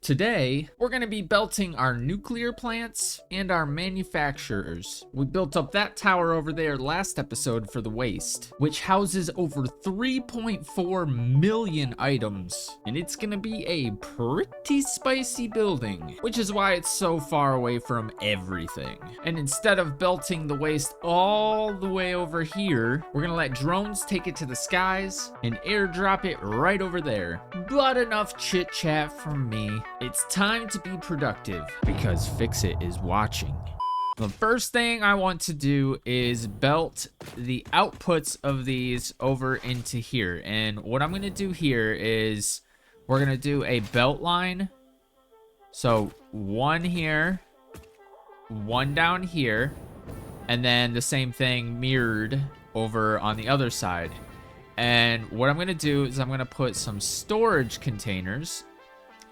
Today, we're going to be belting our nuclear plants and our manufacturers. We built up that tower over there last episode for the waste, which houses over 3.4 million items. And it's going to be a pretty spicy building, which is why it's so far away from everything. And instead of belting the waste all the way over here, we're going to let drones take it to the skies and airdrop it right over there. But enough chit chat from me. It's time to be productive because Fix-It is watching. The first thing I want to do is belt the outputs of these over into here. And what I'm going to do here is we're going to do a belt line. So one here, one down here, and then the same thing mirrored over on the other side. And what I'm going to do is I'm going to put some storage containers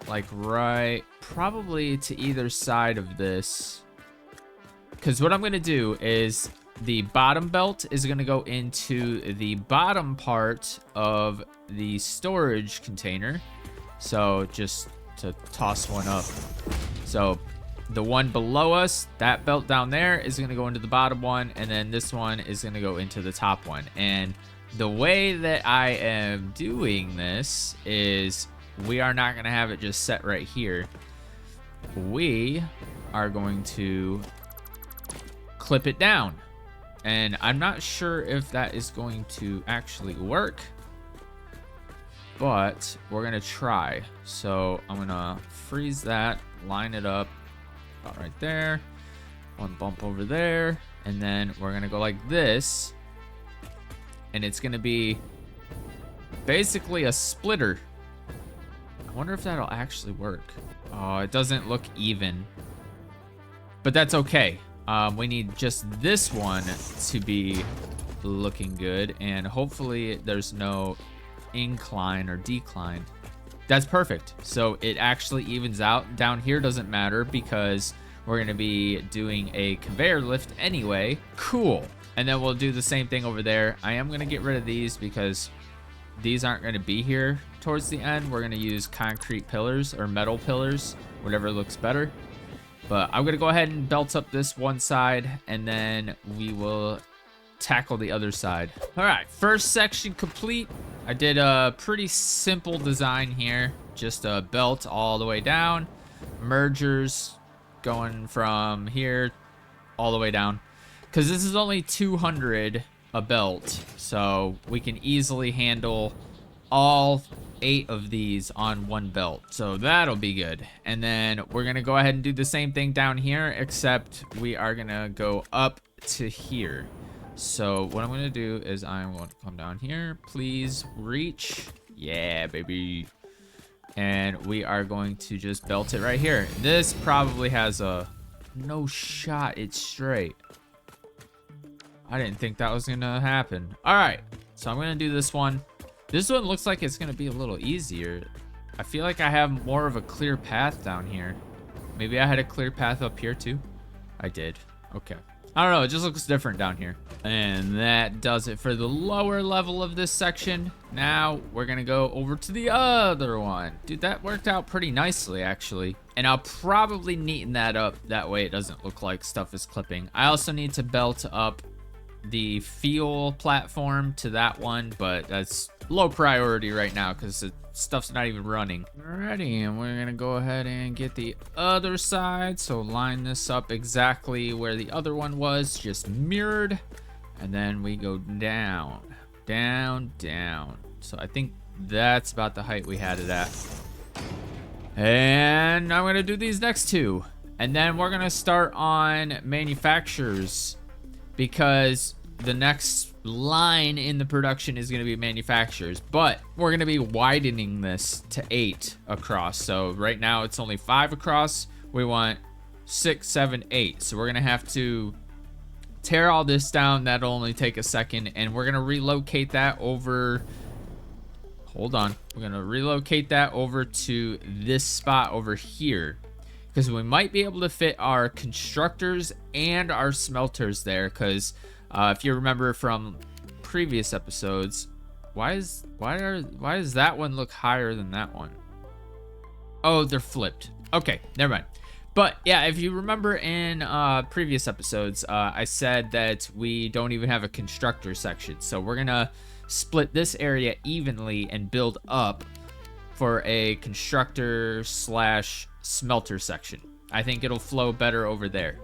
like right probably to either side of this, because what I'm going to do is the bottom belt is going to go into the bottom part of the storage container. So just to toss one up, so the one below us, that belt down there, is going to go into the bottom one, and then this one is going to go into the top one. And the way that I am doing this is we are not going to have it just set right here. We are going to clip it down. And I'm not sure if that is going to actually work, but we're going to try. So I'm going to freeze that, line it up about right there. One bump over there. And then we're going to go like this. And it's going to be basically a splitter. I wonder if that'll actually work. Oh, it doesn't look even, but that's okay. We need just this one to be looking good, and hopefully there's no incline or decline. That's perfect. So it actually evens out. Down here doesn't matter because we're going to be doing a conveyor lift anyway. Cool. And then we'll do the same thing over there. I am going to get rid of these because these aren't going to be here towards the end. We're going to use concrete pillars or metal pillars, whatever looks better. But I'm going to go ahead and belt up this one side, and then we will tackle the other side. All right, first section complete. I did a pretty simple design here. Just a belt all the way down. Mergers going from here all the way down. Because this is only 200 a belt, so we can easily handle all 8 of these on one belt, so that'll be good. And then we're gonna go ahead and do the same thing down here, except we are gonna go up to here. So what I'm gonna do is I'm going to come down here, please reach, yeah baby, and we are going to just belt it right here. This probably has a no shot it's straight. I didn't think that was gonna happen. All right, so I'm gonna do this one. This one looks like it's gonna be a little easier. I feel like I have more of a clear path down here. Maybe I had a clear path up here too. I did. Okay. I don't know, it just looks different down here. And that does it for the lower level of this section. Now we're gonna go over to the other one. Dude, that worked out pretty nicely actually. And I'll probably neaten that up. That way it doesn't look like stuff is clipping. I also need to belt up the fuel platform to that one, but that's low priority right now because the stuff's not even running. Alrighty, and we're gonna go ahead and get the other side. So line this up exactly where the other one was, just mirrored, and then we go down, down, down. So I think that's about the height we had it at. And I'm gonna do these next two, and then we're gonna start on manufacturers, because the next line in the production is going to be manufacturers, but we're going to be widening this to 8 across. So right now it's only 5 across. We want 6, 7, 8. So we're going to have to tear all this down. That'll only take a second, and we're going to relocate that over. Hold on. We're going to relocate that over to this spot over here, because we might be able to fit our constructors and our smelters there. Because if you remember from previous episodes, why does that one look higher than that one? Oh, they're flipped. Okay, never mind. But yeah, if you remember in previous episodes, I said that we don't even have a constructor section. So we're gonna split this area evenly and build up for a constructor slash smelter section. I think it'll flow better over there.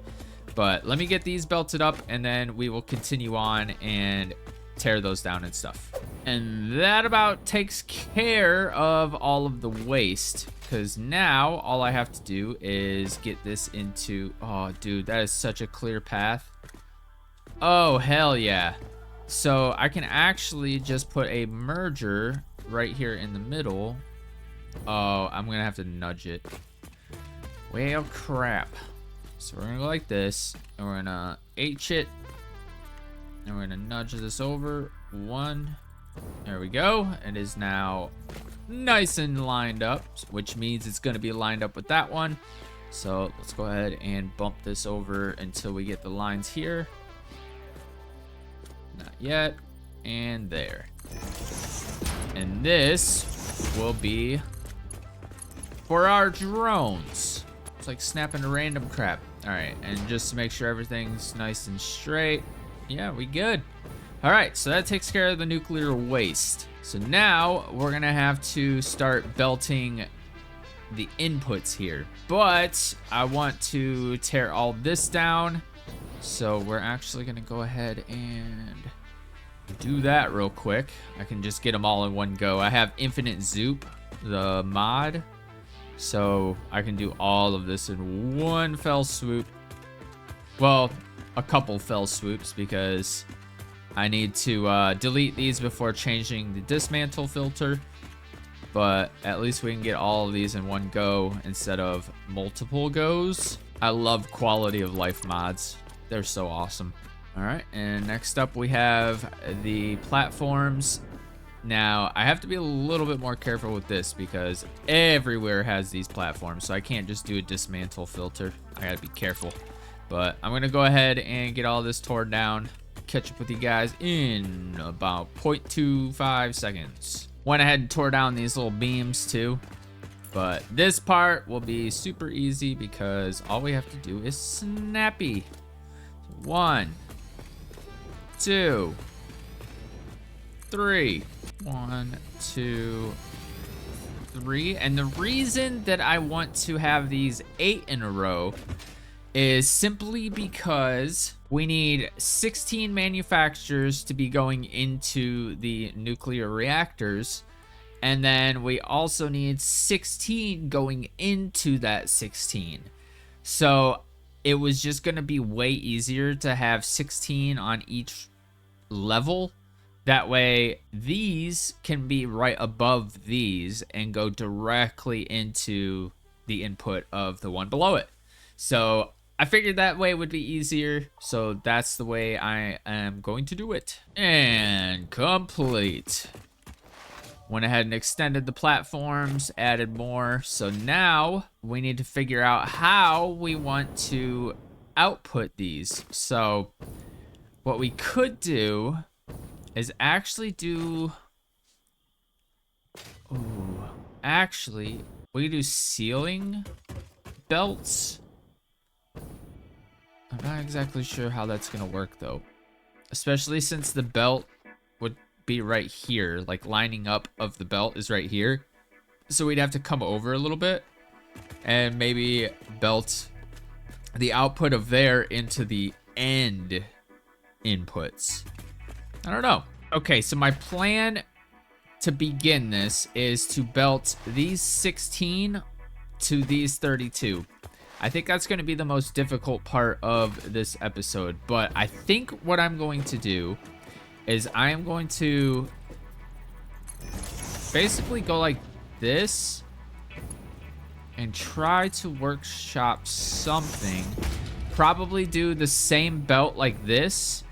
But let me get these belted up and then we will continue on and tear those down and stuff. And that about takes care of all of the waste, because now all I have to do is get this into, oh dude, that is such a clear path. Oh hell yeah. So I can actually just put a merger right here in the middle. Oh, I'm gonna have to nudge it. Well crap. So we're gonna go like this, and we're gonna H it, and we're gonna nudge this over. One. There we go. It is now nice and lined up, which means it's going to be lined up with that one. So let's go ahead and bump this over until we get the lines here. Not yet. And there. And this will be for our drones. It's like snapping a random crap. All right. And just to make sure everything's nice and straight. Yeah, we good. All right, so that takes care of the nuclear waste. So now we're gonna have to start belting the inputs here. But I want to tear all this down. So we're actually gonna go ahead and do that real quick. I can just get them all in one go. I have Infinite Zoop, the mod. So I can do all of this in one fell swoop. Well, a couple fell swoops because I need to delete these before changing the dismantle filter, but at least we can get all of these in one go instead of multiple goes. I love quality of life mods. They're so awesome. All right, and next up we have the platforms. Now, I have to be a little bit more careful with this because everywhere has these platforms, so I can't just do a dismantle filter. I gotta be careful. But I'm gonna go ahead and get all this torn down. Catch up with you guys in about 0.25 seconds. Went ahead and tore down these little beams too, but this part will be super easy because all we have to do is snappy. 1, 2, 3. 1, 2, 3. And the reason that I want to have these 8 in a row is simply because we need 16 manufacturers to be going into the nuclear reactors, and then we also need 16 going into that 16. So it was just going to be way easier to have 16 on each level. That way these can be right above these and go directly into the input of the one below it. So I figured that way would be easier, so that's the way I am going to do it. And complete. Went ahead and extended the platforms, added more. So now we need to figure out how we want to output these. So what we could do is actually do... Ooh, actually, we could do ceiling belts. I'm not exactly sure how that's gonna work though, especially since the belt would be right here, like lining up of the belt is right here, so we'd have to come over a little bit and maybe belt the output of there into the end inputs. I don't know. Okay, so my plan to begin this is to belt these 16 to these 32. I think that's going to be the most difficult part of this episode, but I think what I'm going to do is I am going to basically go like this and try to workshop something. Probably do the same belt like this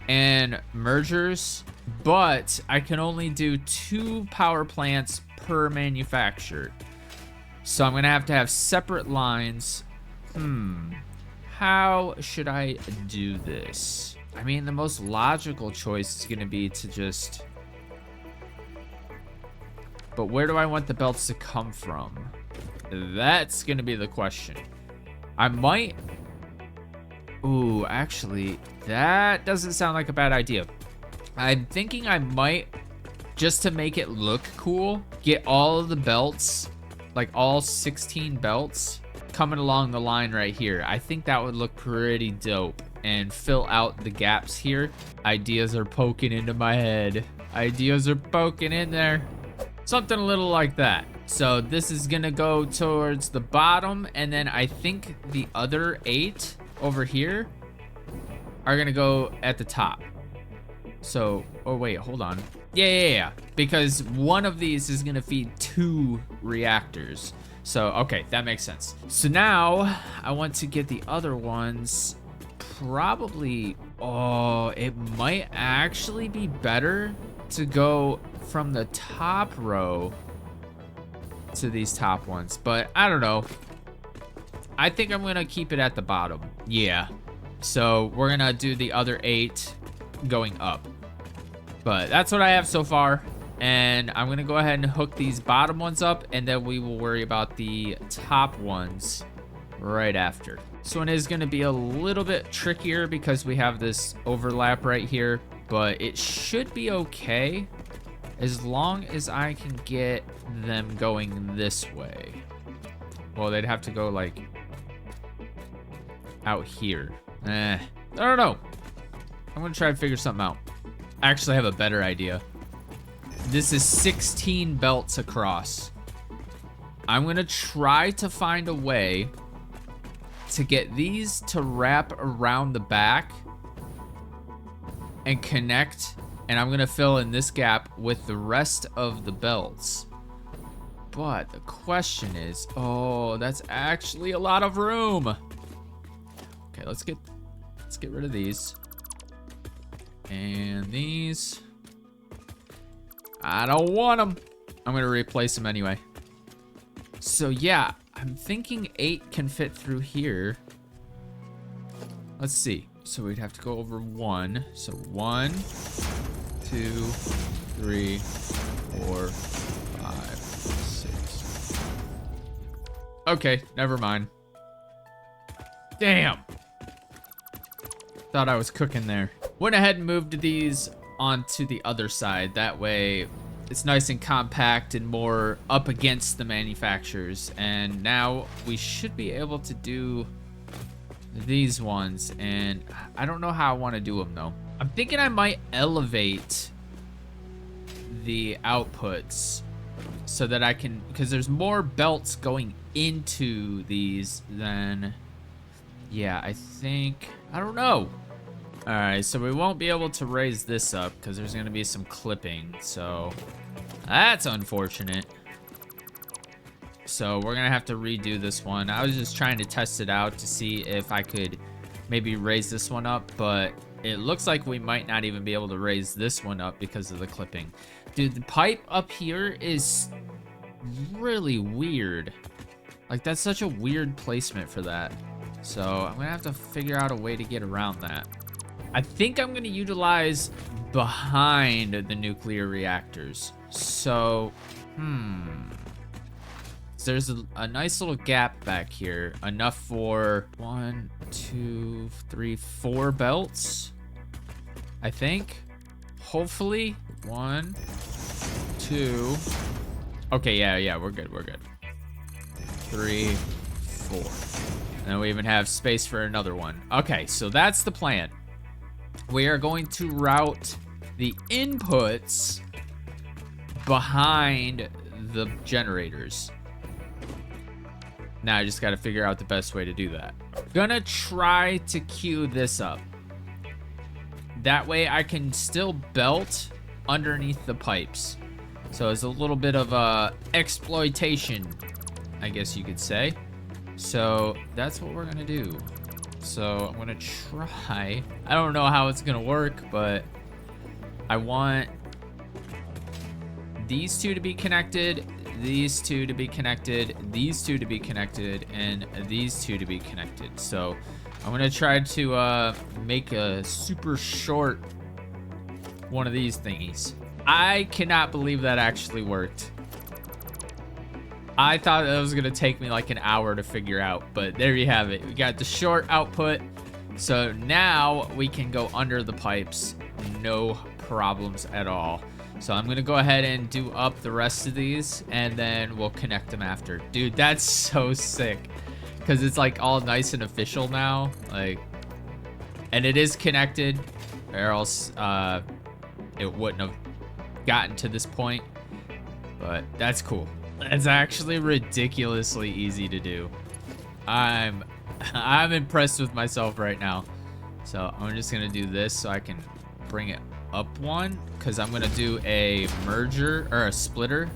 and mergers, but I can only do 2 power plants per manufacturer. So I'm gonna have to have separate lines. How should I do this? I mean, the most logical choice is gonna be to just... But where do I want the belts to come from? That's gonna be the question. I might... Ooh, actually, that doesn't sound like a bad idea. I'm thinking I might, just to make it look cool, get all of the belts, like all 16 belts, coming along the line right here. I think that would look pretty dope and fill out the gaps here. Ideas are poking into my head. Ideas are poking in there. Something a little like that. So this is gonna go towards the bottom, and then I think the other 8 over here are gonna go at the top. So, oh wait, hold on. Yeah. Because one of these is gonna feed 2 reactors. So, okay, that makes sense. So now I want to get the other ones probably, oh, it might actually be better to go from the top row to these top ones, but I don't know. I think I'm gonna keep it at the bottom. Yeah. So we're gonna do the other 8 going up. But that's what I have so far. And I'm gonna go ahead and hook these bottom ones up, and then we will worry about the top ones right after. This one is gonna be a little bit trickier because we have this overlap right here, but it should be okay as long as I can get them going this way. Well, they'd have to go like out here. I don't know. I'm gonna try to figure something out. I actually have a better idea. This is 16 belts across. I'm gonna try to find a way to get these to wrap around the back and connect, and I'm gonna fill in this gap with the rest of the belts. But the question is, oh, that's actually a lot of room. Okay, let's get rid of these. And these. I don't want them. I'm gonna replace them anyway. So yeah, I'm thinking 8 can fit through here. Let's see. So we'd have to go over 1. So 1, 2, 3, 4, 5, 6. Okay, never mind. Damn. Thought I was cooking there. Went ahead and moved these onto the other side. That way it's nice and compact and more up against the manufacturers. And now we should be able to do these ones. And I don't know how I want to do them though. I'm thinking I might elevate the outputs so that I can, because there's more belts going into these than, yeah, I think, I don't know. All right, so we won't be able to raise this up because there's gonna be some clipping, so that's unfortunate. So we're gonna have to redo this one. I was just trying to test it out to see if I could maybe raise this one up, but it looks like we might not even be able to raise this one up because of the clipping. Dude, the pipe up here is really weird. Like, that's such a weird placement for that. So I'm gonna have to figure out a way to get around that. I think I'm gonna utilize behind the nuclear reactors. So, so there's a nice little gap back here. Enough for 1, 2, 3, 4 belts, I think. Hopefully. 1, 2. Okay, yeah, we're good. 3, 4. And then we even have space for another one. Okay, so that's the plan. We are going to route the inputs behind the generators. Now I just got to figure out the best way to do that. Gonna try to queue this up. That way I can still belt underneath the pipes. So it's a little bit of exploitation, I guess you could say. So that's what we're gonna do. So I'm gonna try. I don't know how it's gonna work, but I want these 2 to be connected, these 2 to be connected, these 2 to be connected, and these 2 to be connected. So I'm gonna try to make a super short one of these thingies. I cannot believe that actually worked. I thought it was gonna take me like an hour to figure out, but there you have it. We got the short output. So now we can go under the pipes, no problems at all. So I'm gonna go ahead and do up the rest of these, and then we'll connect them after. Dude, that's so sick, because it's like all nice and official now, like, and it is connected, or else it wouldn't have gotten to this point. But that's cool. It's actually ridiculously easy to do. I'm impressed with myself right now. So I'm just gonna do this so I can bring it up one, because I'm gonna do a merger or a splitter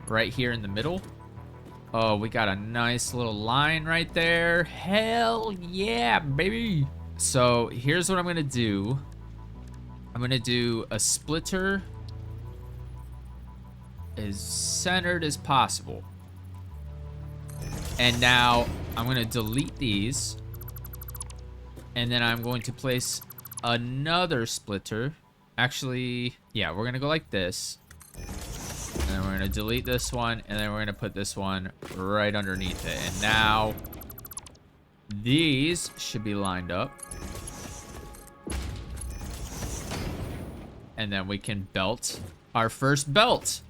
right here in the middle. Oh, we got a nice little line right there. Hell yeah, baby. So here's what I'm gonna do. I'm gonna do a splitter as centered as possible. And now I'm gonna delete these, and then I'm going to place another splitter. Actually, yeah, we're gonna go like this, and then we're gonna delete this one, and then we're gonna put this one right underneath it. And now these should be lined up, and then we can belt our first belt.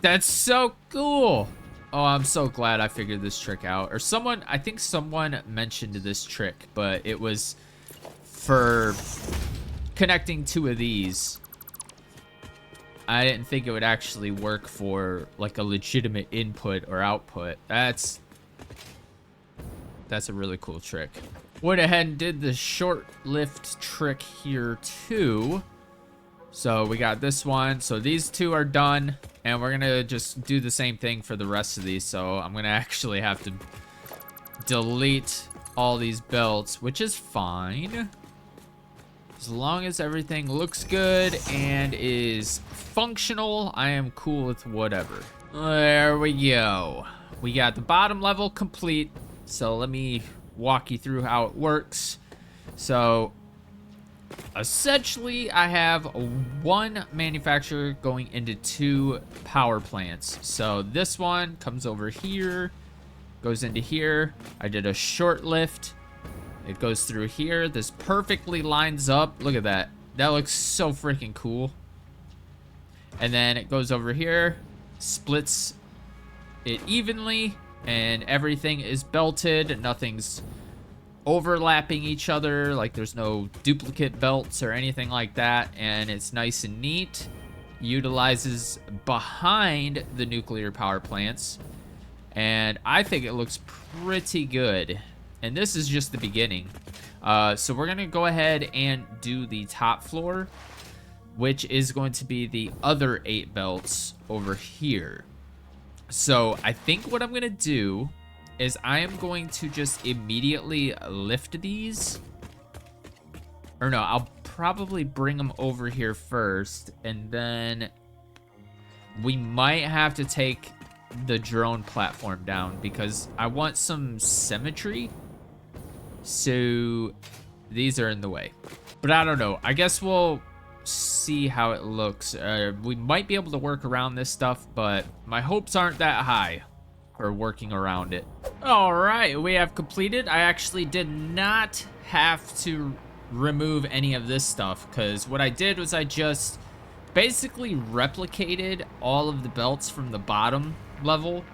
That's so cool. Oh, I'm so glad I figured this trick out. Or someone, I think someone mentioned this trick, but it was for connecting two of these. I didn't think it would actually work for like a legitimate input or output. That's a really cool trick. Went ahead and did the short lift trick here too. So we got this one. So these two are done, and we're gonna just do the same thing for the rest of these. So I'm gonna actually have to delete all these belts, which is fine. As long as everything looks good and is functional, I am cool with whatever. There we go. We got the bottom level complete. So let me walk you through how it works. So essentially, I have one manufacturer going into two power plants. So this one comes over here, goes into here. I did a short lift. It goes through here. This perfectly lines up. Look at that. That looks so freaking cool. And then it goes over here, splits it evenly, and everything is belted. Nothing's overlapping each other, like there's no duplicate belts or anything like that, and it's nice and neat. Utilizes behind the nuclear power plants, and I think it looks pretty good. And this is just the beginning. So we're gonna go ahead and do the top floor, which is going to be the other 8 belts over here. So I think what I'm gonna do is I am going to just immediately lift these. Or no, I'll probably bring them over here first, and then we might have to take the drone platform down because I want some symmetry. So these are in the way. But I don't know. I guess we'll see how it looks. We might be able to work around this stuff, but my hopes aren't that high for working around it. All right, we have completed. I actually did not have to remove any of this stuff, because what I did was I just basically replicated all of the belts from the bottom level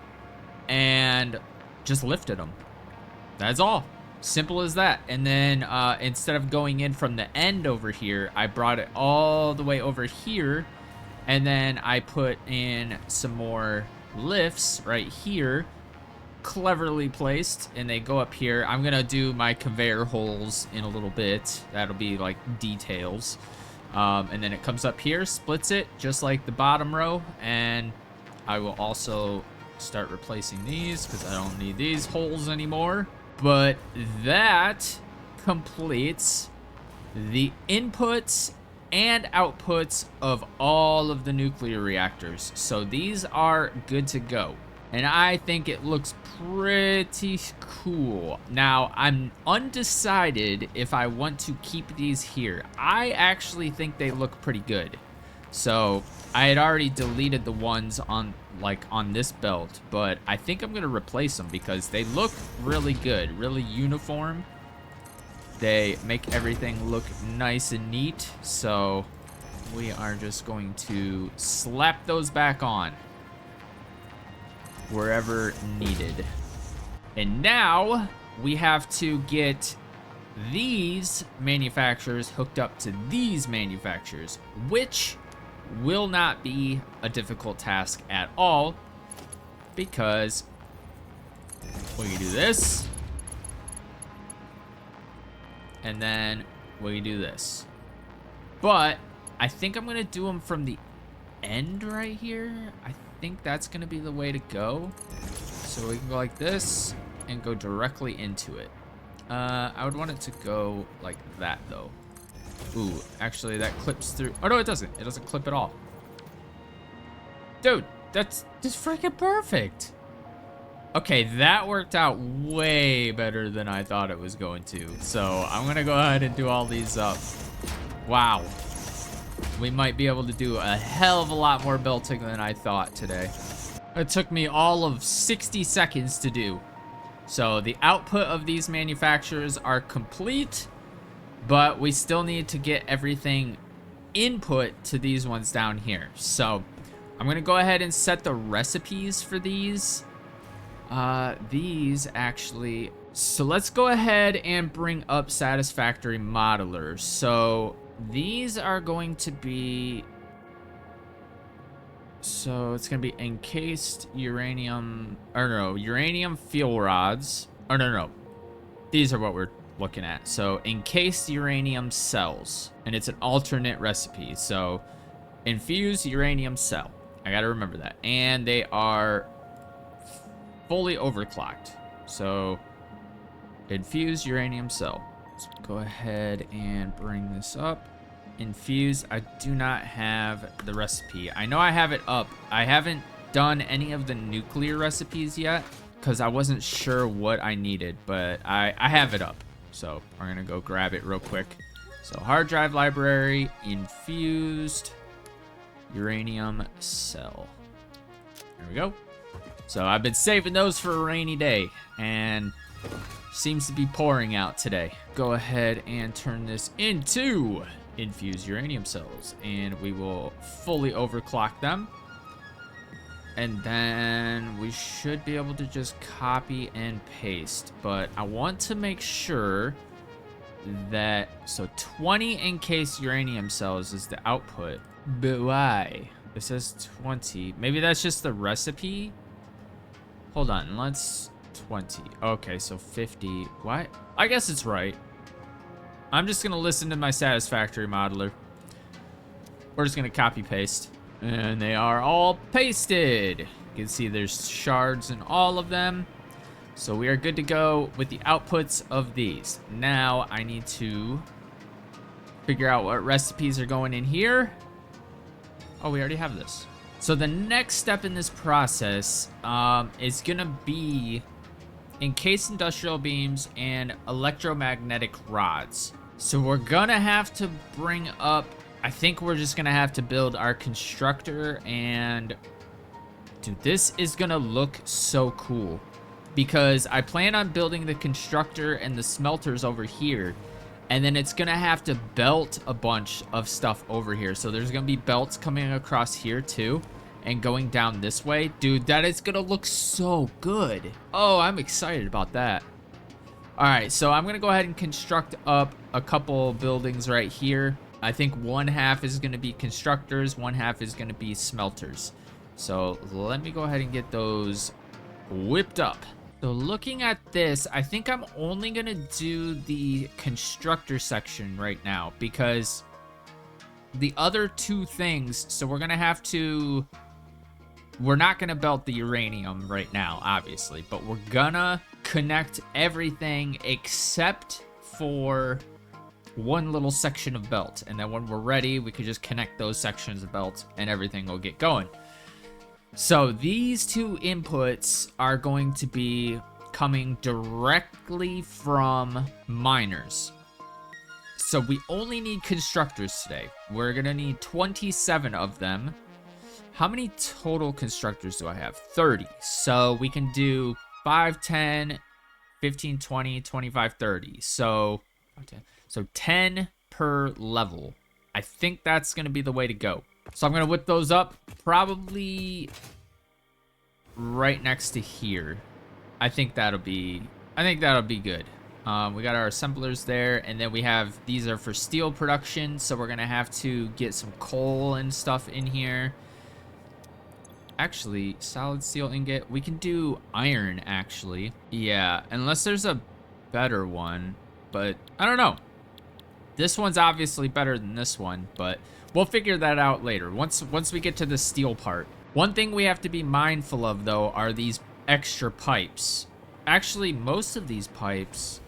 and just lifted them. That's all. Simple as that. And then instead of going in from the end over here, I brought it all the way over here, and then I put in some more lifts right here, cleverly placed, and they go up here. I'm gonna do my conveyor holes in a little bit. That'll be like details. And then it comes up here, splits it just like the bottom row, and I will also start replacing these because I don't need these holes anymore. But that completes the inputs and outputs of all of the nuclear reactors. So these are good to go. And I think it looks pretty cool. Now, I'm undecided if I want to keep these here. I actually think they look pretty good. So I had already deleted the ones on like on this belt, but I think I'm gonna replace them because they look really good, really uniform. They make everything look nice and neat, so we are just going to slap those back on wherever needed. And now we have to get these manufacturers hooked up to these manufacturers, which will not be a difficult task at all because we can do this and then we can do this. But I think I'm gonna do them from the end right here. I think that's gonna be the way to go. So we can go like this and go directly into it. I would want it to go like that though. Ooh, actually that clips through. Oh no, it doesn't. It doesn't clip at all. Dude, that's just freaking perfect. Okay, that worked out way better than I thought it was going to. So I'm gonna go ahead and do all these up. Wow. We might be able to do a hell of a lot more belting than I thought today. It took me all of 60 seconds to do. So the output of these manufacturers are complete, but we still need to get everything input to these ones down here. So I'm gonna go ahead and set the recipes for these. These actually, so let's go ahead and bring up Satisfactory modelers. So these are going to be, so it's gonna be encased uranium, or no, uranium fuel rods. Oh no, these are what we're looking at. So encased uranium cells, and it's an alternate recipe. So infused uranium cell, I gotta remember that. And they are fully overclocked. So infused uranium cell. Let's go ahead and bring this up. Infused, I do not have the recipe. I know I have it up. I haven't done any of the nuclear recipes yet because I wasn't sure what I needed, but I have it up. So we're gonna go grab it real quick. So hard drive library, infused uranium cell. There we go. So I've been saving those for a rainy day, and seems to be pouring out today. Go ahead and turn this into infused uranium cells, and we will fully overclock them. And then we should be able to just copy and paste, but I want to make sure that, so 20 encased uranium cells is the output, but why? It says 20, maybe that's just the recipe? Hold on, let's 20. Okay, so 50. What? I guess it's right. I'm just gonna listen to my Satisfactory modeler. We're just gonna copy paste. And they are all pasted. You can see there's shards in all of them. So we are good to go with the outputs of these. Now I need to figure out what recipes are going in here. Oh, we already have this. So the next step in this process is gonna be encased industrial beams and electromagnetic rods. So we're gonna have to bring up, I think we're just gonna have to build our constructor, and dude, this is gonna look so cool because I plan on building the constructor and the smelters over here, and then it's gonna have to belt a bunch of stuff over here. So there's gonna be belts coming across here too and going down this way. Dude, that is gonna look so good. Oh, I'm excited about that. All right, so I'm gonna go ahead and construct up a couple buildings right here. I think one half is gonna be constructors, one half is gonna be smelters. So let me go ahead and get those whipped up. So looking at this, I think I'm only gonna do the constructor section right now because the other two things, so we're gonna have to, we're not gonna belt the uranium right now, obviously, but we're gonna connect everything except for one little section of belt. And then when we're ready, we could just connect those sections of belt and everything will get going. So these two inputs are going to be coming directly from miners. So we only need constructors today. We're gonna need 27 of them. How many total constructors do I have? 30. So we can do 5, 10, 15, 20, 25, 30. So 10 per level. I think that's going to be the way to go. So I'm going to whip those up probably right next to here. I think that'll be good. We got our assemblers there, and then we have, these are for steel production, so we're going to have to get some coal and stuff in here. Actually, solid steel ingot. We can do iron, actually. Yeah, unless there's a better one, but I don't know. This one's obviously better than this one, but we'll figure that out later once we get to the steel part. One thing we have to be mindful of, though, are these extra pipes. Actually, most of these pipes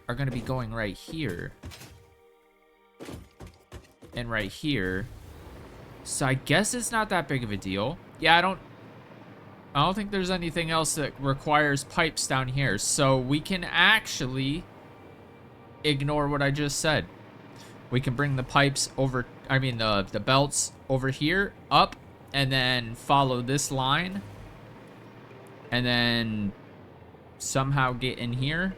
are going to be going right here and right here. So I guess it's not that big of a deal. Yeah, I don't think there's anything else that requires pipes down here. So we can actually ignore what I just said. We can bring the pipes over, the belts over here, up, and then follow this line. And then somehow get in here,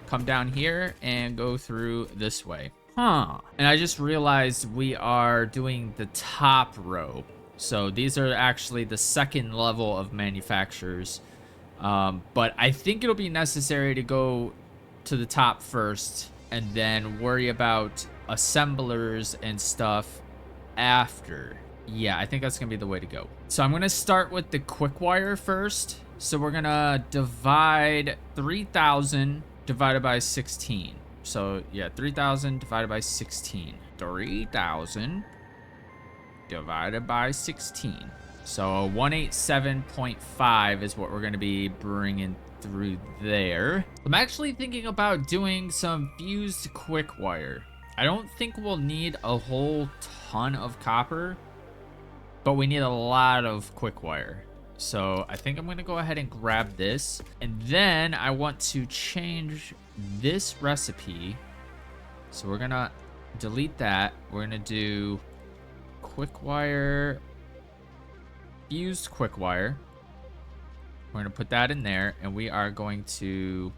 come down here, and go through this way. Huh. And I just realized we are doing the top row. So these are actually the second level of manufacturers. But I think it'll be necessary to go to the top first and then worry about assemblers and stuff after. Yeah, I think that's gonna be the way to go. So I'm gonna start with the Quickwire first. So we're gonna divide 3,000 divided by 16. So yeah, 3,000 divided by 16. 3,000 divided by 16. So 187.5 is what we're gonna be bringing through there. I'm actually thinking about doing some fused Quickwire. I don't think we'll need a whole ton of copper, but we need a lot of Quickwire. So I think I'm gonna go ahead and grab this, and then I want to change this recipe. So we're gonna delete that. We're gonna do Quickwire, fused Quickwire. We're gonna put that in there, and we are going to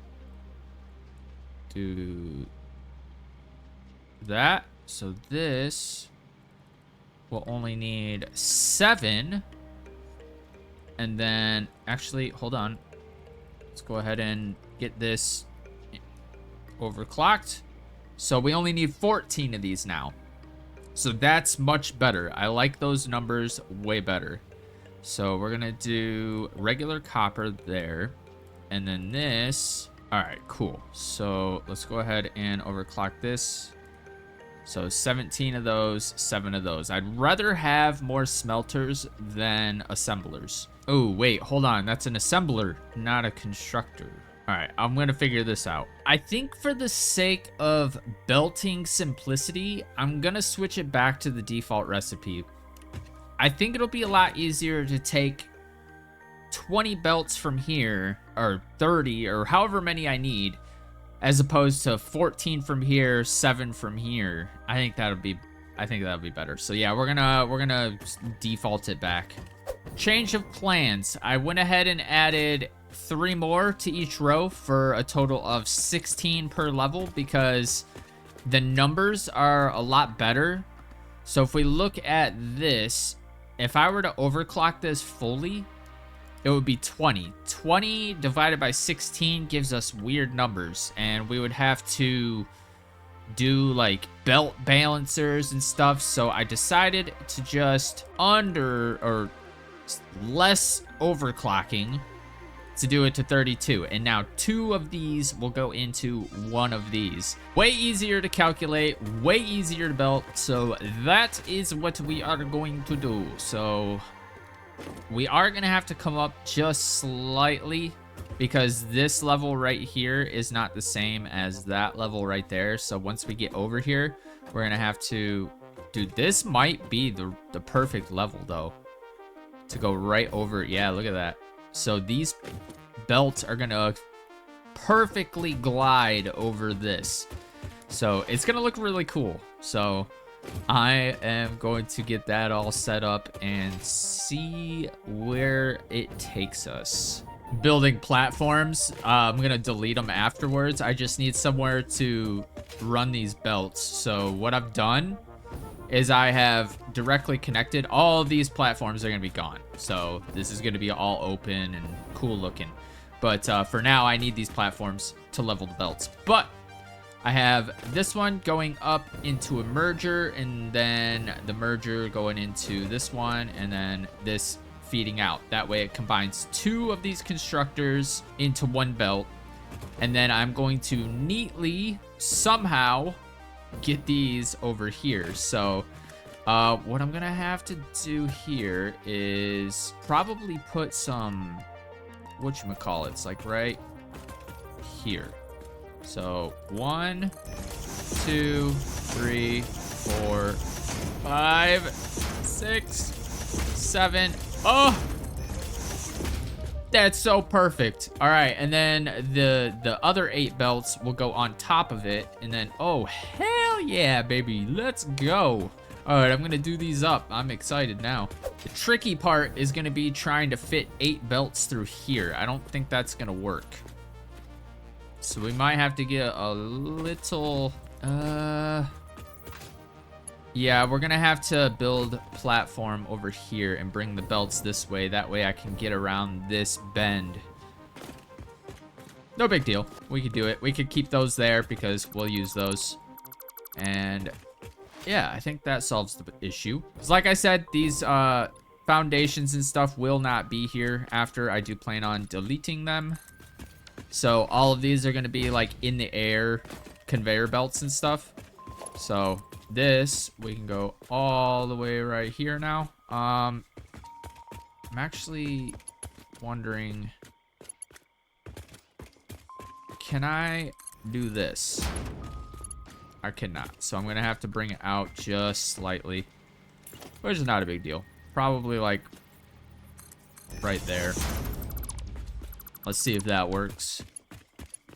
do that. So this will only need 7. And then, actually, hold on. Let's go ahead and get this overclocked. So we only need 14 of these now. So that's much better. I like those numbers way better. So we're gonna do regular copper there. And then this. All right, cool. So let's go ahead and overclock this. So 17 of those, 7 of those. I'd rather have more smelters than assemblers. Oh, wait, hold on. That's an assembler, not a constructor. All right, I'm going to figure this out. I think for the sake of belting simplicity, I'm going to switch it back to the default recipe. I think it'll be a lot easier to take 20 belts from here, or 30, or however many I need, as opposed to 14 from here, 7 from here. I think that'll be better. So yeah, we're gonna default it back. Change of plans. I went ahead and added 3 more to each row for a total of 16 per level because the numbers are a lot better. So if we look at this, if I were to overclock this fully, it would be 20. 20 divided by 16 gives us weird numbers, and we would have to do like belt balancers and stuff. So I decided to just less overclocking to do it to 32. And now 2 of these will go into 1 of these. Way easier to calculate, way easier to belt. So that is what we are going to do. So we are going to have to come up just slightly because this level right here is not the same as that level right there. So once we get over here, we're going to have to... Dude, this might be the perfect level, though, to go right over. Yeah, look at that. So these belts are going to perfectly glide over this. So it's going to look really cool. So I am going to get that all set up and see where it takes us. Building platforms. I'm going to delete them afterwards. I just need somewhere to run these belts. So what I've done is I have directly connected. All of these platforms are going to be gone. So this is going to be all open and cool looking. But for now, I need these platforms to level the belts. But I have this one going up into a merger, and then the merger going into this one, and then this feeding out. That way it combines two of these constructors into one belt. And then I'm going to neatly somehow get these over here. So what I'm gonna have to do here is probably put some whatchamacallits like right here. So 1, 2, 3, 4, 5, 6, 7. Oh, that's so perfect. All right, and then the other 8 belts will go on top of it, and then oh hell yeah, baby, let's go. All right, I'm gonna do these up. I'm excited now. The tricky part is gonna be trying to fit 8 belts through here. I don't think that's gonna work. So we might have to get a little, yeah, we're gonna have to build platform over here and bring the belts this way. That way I can get around this bend. No big deal. We could do it. We could keep those there because we'll use those. And yeah, I think that solves the issue. Because like I said, these foundations and stuff will not be here after. I do plan on deleting them. So all of these are going to be like in the air conveyor belts and stuff. So this, we can go all the way right here now. I'm actually wondering, can I do this? I cannot. So I'm going to have to bring it out just slightly, which is not a big deal. Probably like right there. Let's see if that works.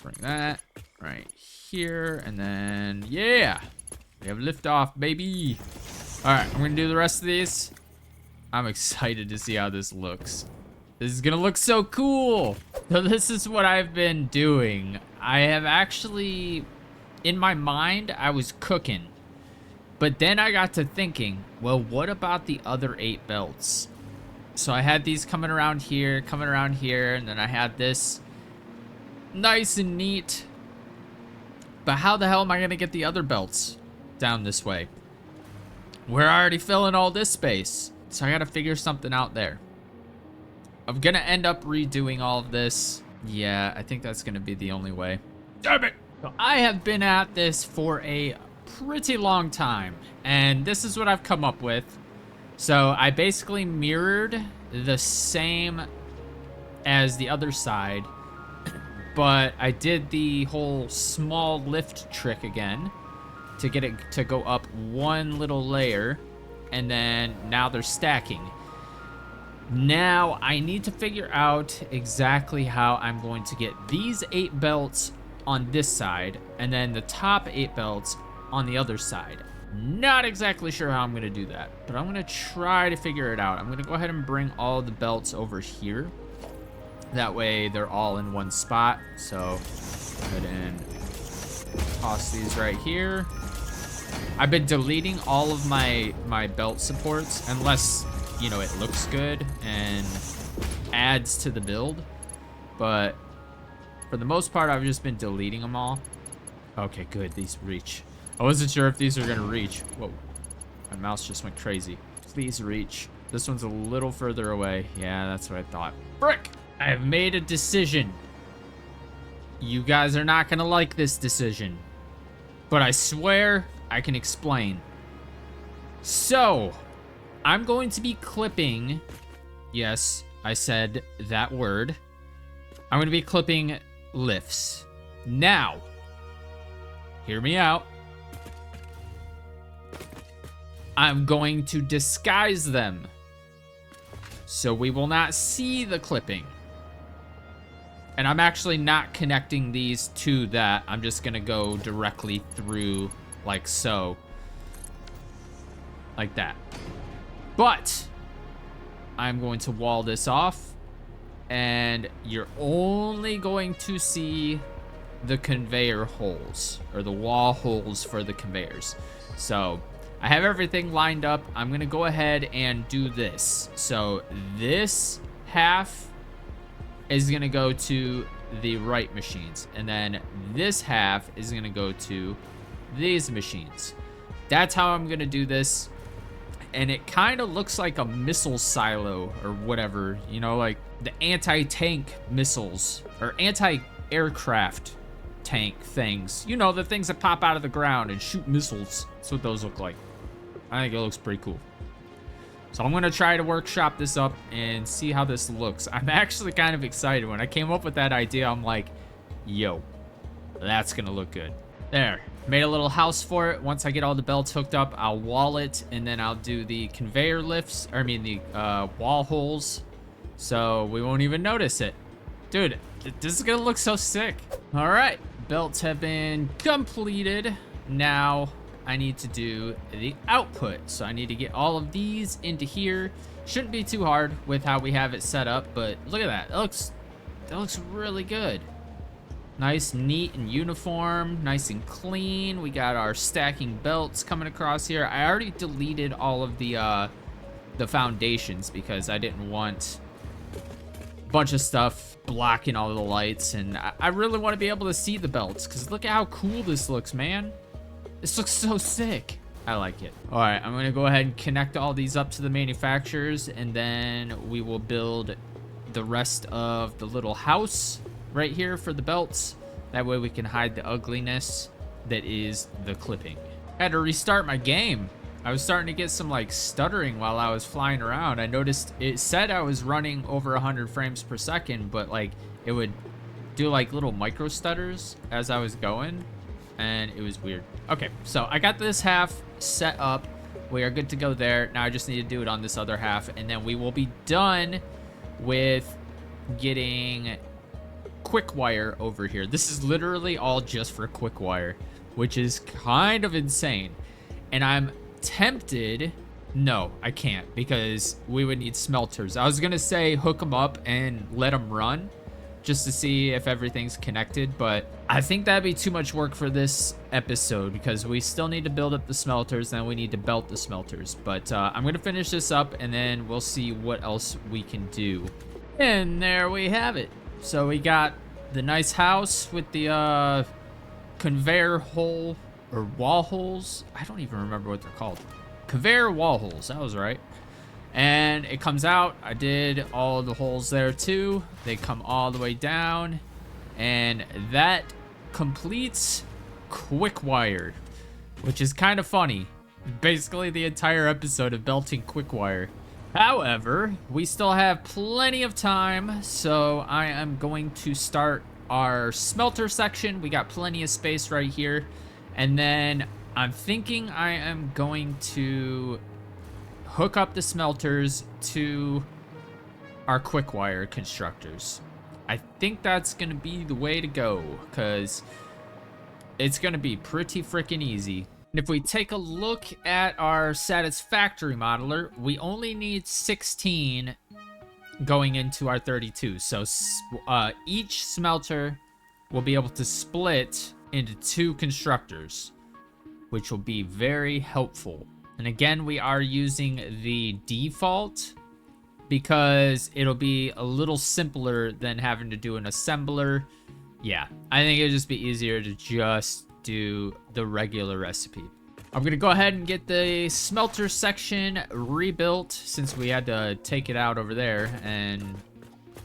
Bring that right here, and then, yeah, we have liftoff, baby. All right, I'm gonna do the rest of these. I'm excited to see how this looks. This is gonna look so cool. So this is what I've been doing. I have actually, in my mind, I was cooking. But then I got to thinking, well, what about the other 8 belts? So I had these coming around here, and then I had this nice and neat. But how the hell am I gonna get the other belts down this way? We're already filling all this space. So I gotta figure something out there. I'm gonna end up redoing all of this. Yeah, I think that's gonna be the only way. Damn it! So I have been at this for a pretty long time, and this is what I've come up with. So I basically mirrored the same as the other side, but I did the whole small lift trick again to get it to go up one little layer, and then now they're stacking. Now I need to figure out exactly how I'm going to get these 8 belts on this side and then the top 8 belts on the other side. Not exactly sure how I'm gonna do that, but I'm gonna try to figure it out. I'm gonna go ahead and bring all the belts over here. That way they're all in one spot. So go ahead and toss these right here. I've been deleting all of my belt supports unless, you know, it looks good and adds to the build. But for the most part, I've just been deleting them all. Okay, good, these reach. I wasn't sure if these are gonna reach. Whoa, my mouse just went crazy. Please reach. This one's a little further away. Yeah, that's what I thought. Frick! I have made a decision. You guys are not gonna like this decision, but I swear I can explain. So, I'm going to be clipping, yes, I said that word. I'm gonna be clipping lifts. Now, hear me out. I'm going to disguise them, so we will not see the clipping. And I'm actually not connecting these to that. I'm just gonna go directly through like so. like that. But I'm going to wall this off, and you're only going to see the conveyor holes, or the wall holes for the conveyors. So I have everything lined up. I'm gonna go ahead and do this. So this half is gonna go to the right machines, and then this half is gonna go to these machines. That's how I'm gonna do this. And it kind of looks like a missile silo or whatever, you know, like the anti-tank missiles or anti-aircraft tank things, you know, the things that pop out of the ground and shoot missiles. That's what those look like. I think it looks pretty cool. So I'm gonna try to workshop this up and see how this looks. I'm actually kind of excited. When I came up with that idea, I'm like, yo, that's gonna look good. There, made a little house for it. Once I get all the belts hooked up, I'll wall it, and then I'll do the conveyor lifts, or I mean the wall holes, so we won't even notice it. Dude, this is gonna look so sick. All right, belts have been completed. Now I need to do the output. So I need to get all of these into here. Shouldn't be too hard with how we have it set up, but look at that. That looks really good. Nice, neat, and uniform. Nice and clean. We got our stacking belts coming across here. I already deleted all of the foundations because I didn't want a bunch of stuff blocking all the lights, and I really want to be able to see the belts because look at how cool this looks, man. This looks so sick. I like it. All right, I'm gonna go ahead and connect all these up to the manufacturers, and then we will build the rest of the little house right here for the belts. That way we can hide the ugliness that is the clipping. I had to restart my game. I was starting to get some like stuttering while I was flying around. I noticed it said I was running over 100 frames per second, but like it would do like little micro stutters as I was going, and it was weird. Okay, so I got this half set up. We are good to go there. Now I just need to do it on this other half, and then we will be done with getting Quickwire over here. This is literally all just for Quickwire, which is kind of insane. And I'm tempted. No, I can't, because we would need smelters. I was gonna say hook them up and let them run just to see if everything's connected, but I think that'd be too much work for this episode because we still need to build up the smelters, then we need to belt the smelters. But I'm gonna finish this up, and then we'll see what else we can do. And there we have it. So we got the nice house with the conveyor hole or wall holes. I don't even remember what they're called. Conveyor wall holes, that was right. And it comes out. I did all the holes there too. They come all the way down, and that completes Quickwire, which is kind of funny. Basically the entire episode of belting Quickwire. However, we still have plenty of time, so I am going to start our smelter section. We got plenty of space right here, and then I'm thinking I am going to hook up the smelters to our Quickwire constructors. I think that's gonna be the way to go, because it's gonna be pretty freaking easy. And if we take a look at our Satisfactory modeler, we only need 16 going into our 32. So each smelter will be able to split into 2 constructors, which will be very helpful. And again, we are using the default because it'll be a little simpler than having to do an assembler. Yeah, I think it'll just be easier to just do the regular recipe. I'm gonna go ahead and get the smelter section rebuilt since we had to take it out over there, and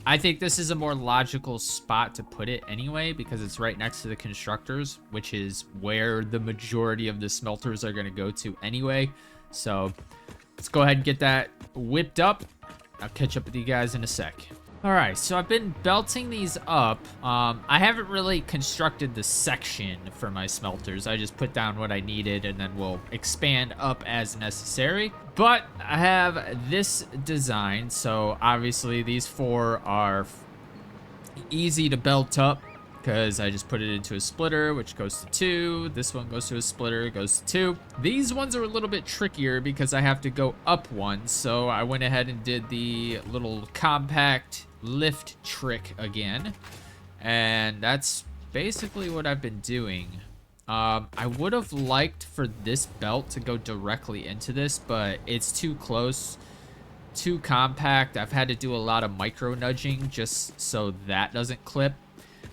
I think this is a more logical spot to put it anyway because it's right next to the constructors, which is where the majority of the smelters are gonna go to anyway. So let's go ahead and get that whipped up. I'll catch up with you guys in a sec. All right, so I've been belting these up. I haven't really constructed the section for my smelters. I just put down what I needed, and then we'll expand up as necessary. But I have this design, so obviously these 4 are easy to belt up. because I just put it into a splitter, which goes to 2. This one goes to a splitter, goes to 2. These ones are a little bit trickier because I have to go up one. So I went ahead and did the little compact lift trick again. And that's basically what I've been doing. I would have liked for this belt to go directly into this, but it's too close, too compact. I've had to do a lot of micro nudging just so that doesn't clip.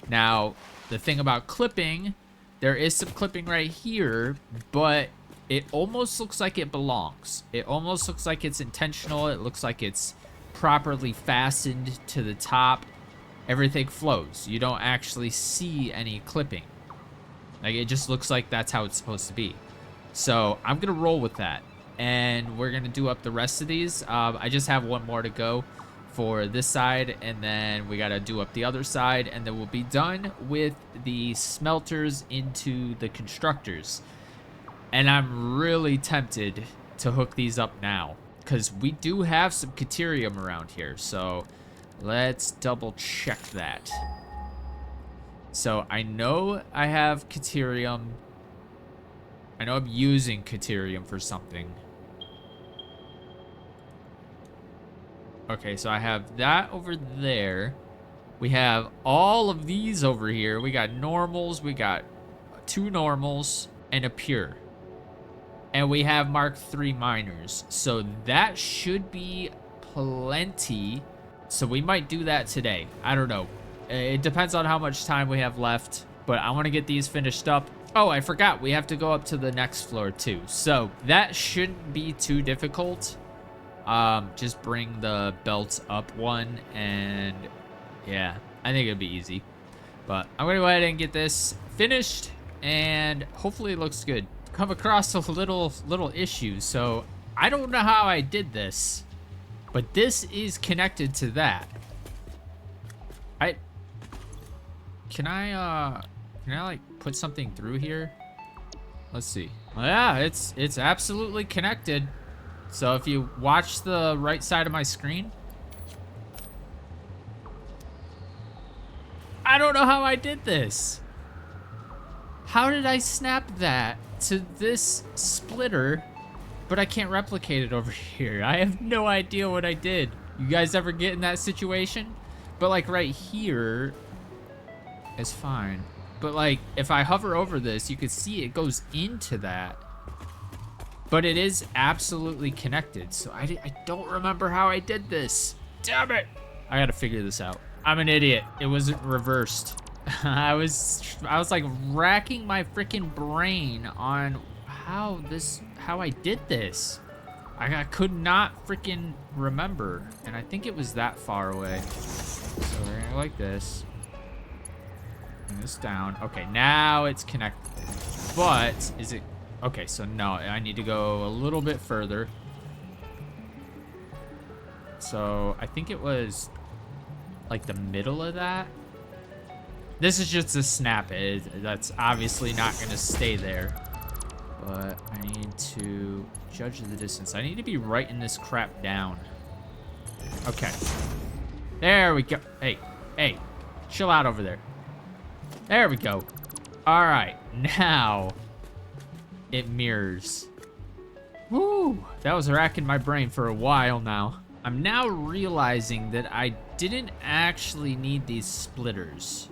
Now, the thing about clipping, there is some clipping right here, but it almost looks like it belongs. It almost looks like it's intentional. It looks like it's properly fastened to the top. Everything flows. You don't actually see any clipping. Like, it just looks like that's how it's supposed to be. So I'm gonna roll with that, and we're gonna do up the rest of these. I just have one more to go for this side, and then we gotta do up the other side, and then we'll be done with the smelters into the constructors. And I'm really tempted to hook these up now, because we do have some Caterium around here. So let's double check that. So I know I have Caterium. I know I'm using Caterium for something. Okay, so I have that over there. We have all of these over here. We got normals. We got 2 normals and a pure. And we have Mark III miners. So that should be plenty. So we might do that today. I don't know. It depends on how much time we have left. But I want to get these finished up. Oh, I forgot. We have to go up to the next floor too. So that shouldn't be too difficult. Just bring the belts up one, and yeah, I think it'll be easy. But I'm gonna go ahead and get this finished, and hopefully it looks good. Come across a little issues, so I don't know how I did this, but this is connected to that. Can I like put something through here? Let's see. Well, yeah, it's absolutely connected. So if you watch the right side of my screen, I don't know how I did this. How did I snap that to this splitter, but I can't replicate it over here? I have no idea what I did. You guys ever get in that situation? But like right here is fine. But like if I hover over this, you can see it goes into that. But it is absolutely connected, so I don't remember how I did this. Damn it! I gotta figure this out. I'm an idiot. It wasn't reversed. I was like racking my freaking brain on how I did this. I could not freaking remember, and I think it was that far away. So we're gonna go like this. Bring this down. Okay, now it's connected. But is it? Okay, so no, I need to go a little bit further. So I think it was like the middle of that. This is just a snap. That's obviously not going to stay there. But I need to judge the distance. I need to be right in this crap down. Okay. There we go. Hey, chill out over there. There we go. All right, now it mirrors. Woo! That was racking my brain for a while now. I'm now realizing that I didn't actually need these splitters.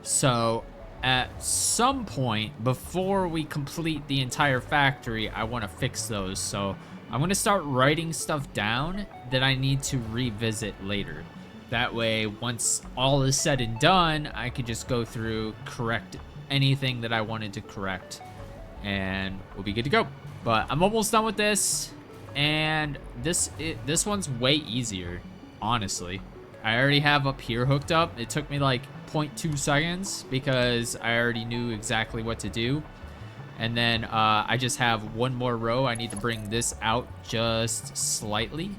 So at some point before we complete the entire factory, I want to fix those. So I'm going to start writing stuff down that I need to revisit later. That way, once all is said and done, I could just go through, correct anything that I wanted to correct, and we'll be good to go. But I'm almost done with this, and this one's way easier, honestly. I already have up here hooked up. It took me like 0.2 seconds because I already knew exactly what to do. And then I just have one more row. I need to bring this out just slightly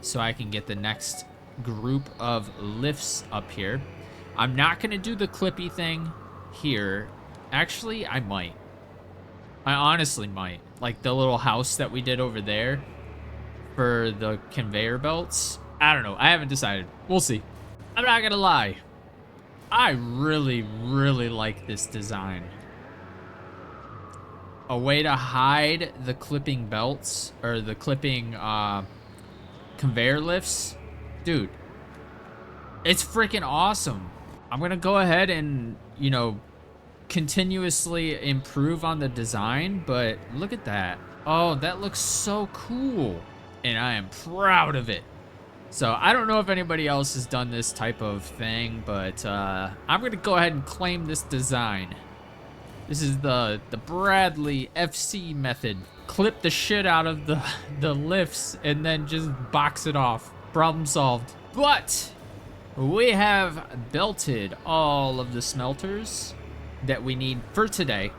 so I can get the next group of lifts up here. I'm not gonna do the clippy thing here. Actually, I might. I honestly might. Like the little house that we did over there for the conveyor belts. I don't know. I haven't decided. We'll see. I'm not gonna lie. I really, really like this design. A way to hide the clipping belts, or the clipping conveyor lifts. Dude, it's freaking awesome. I'm gonna go ahead and, you know, continuously improve on the design, but look at that. Oh, that looks so cool. And I am proud of it. So I don't know if anybody else has done this type of thing, but I'm gonna go ahead and claim this design. This is the Bradley FC method. Clip the shit out of the lifts and then just box it off. Problem solved. But we have belted all of the smelters that we need for today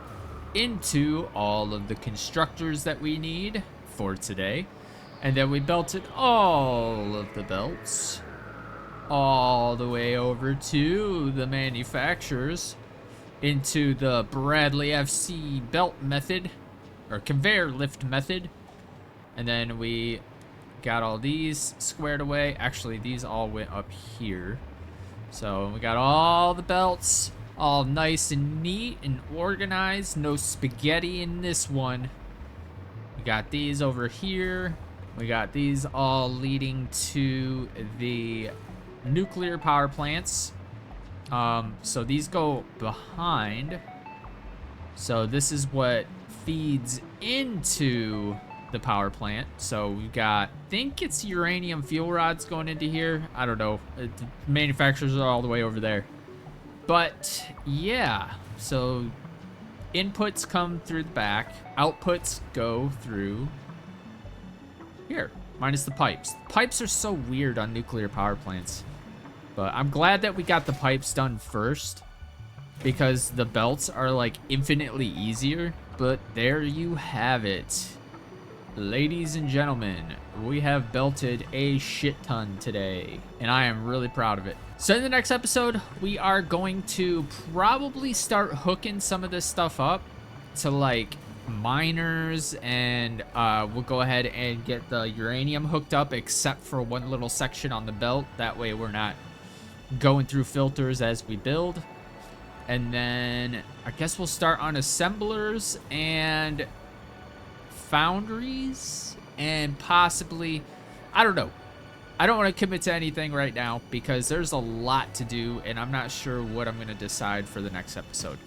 into all of the constructors that we need for today. And then we belted all of the belts all the way over to the manufacturers into the Bradley FC belt method, or conveyor lift method. And then we got all these squared away. Actually, these all went up here. So we got all the belts all nice and neat and organized. No spaghetti in this one. We got these over here. We got these all leading to the nuclear power plants. So these go behind. So this is what feeds into the power plant. So we've got, I think it's uranium fuel rods going into here. I don't know. The manufacturers are all the way over there. But yeah, so inputs come through the back. Outputs go through here, minus the pipes. Pipes are so weird on nuclear power plants. But I'm glad that we got the pipes done first, because the belts are like infinitely easier. But there you have it. Ladies and gentlemen, we have belted a shit ton today, and I am really proud of it. So in the next episode, we are going to probably start hooking some of this stuff up to like miners, and we'll go ahead and get the uranium hooked up, except for one little section on the belt. That way we're not going through filters as we build. And then I guess we'll start on assemblers and foundries, and possibly, I don't know. I don't want to commit to anything right now because there's a lot to do, and I'm not sure what I'm going to decide for the next episode.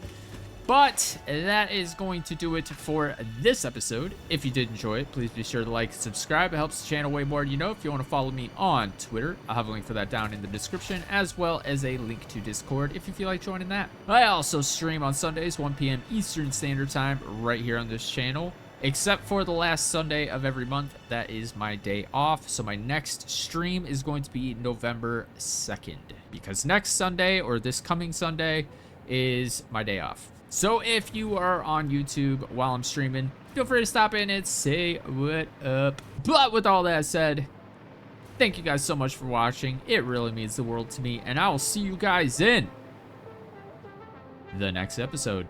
But that is going to do it for this episode. If you did enjoy it, please be sure to like and subscribe. It helps the channel way more than you know. If you want to follow me on Twitter, I'll have a link for that down in the description, as well as a link to Discord if you feel like joining that. I also stream on Sundays, 1 p.m. Eastern Standard Time, right here on this channel. Except for the last Sunday of every month, that is my day off. So my next stream is going to be November 2nd, because next Sunday, or this coming Sunday, is my day off. So if you are on YouTube while I'm streaming, feel free to stop in and say what up. But with all that said, thank you guys so much for watching. It really means the world to me, and I will see you guys in the next episode.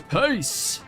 Peace!